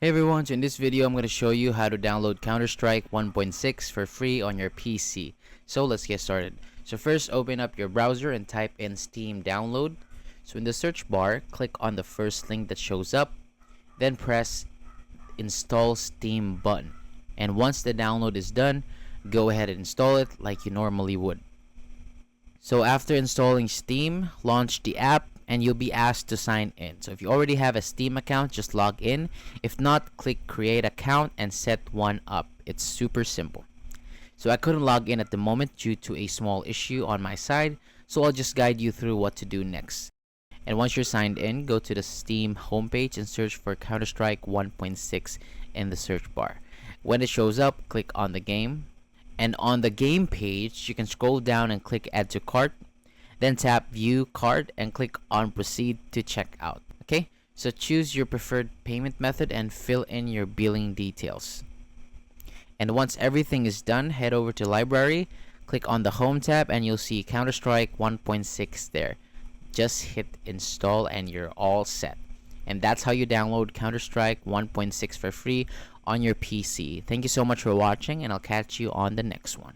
Hey everyone, so in this video I'm going to show you how to download Counter-Strike 1.6 for free on your PC. So let's get started. So first open up your browser and type in Steam download. So in the search bar, click on the first link that shows up, then press install Steam button. And once the download is done, go ahead and install it like you normally would. So after installing Steam, launch the app and you'll be asked to sign in. So if you already have a Steam account, just log in. If not, click create account and set one up. It's super simple. So I couldn't log in at the moment due to a small issue on my side, so I'll just guide you through what to do next. And once you're signed in, go to the Steam homepage and search for Counter-Strike 1.6 in the search bar. When it shows up, click on the game. And on the game page, you can scroll down and click add to cart. Then tap view cart and click on proceed to check out. Okay, so choose your preferred payment method and fill in your billing details. And once everything is done, head over to library, click on the home tab and you'll see Counter-Strike 1.6 there. Just hit install and you're all set. And that's how you download Counter-Strike 1.6 for free on your PC. Thank you so much for watching, and I'll catch you on the next one.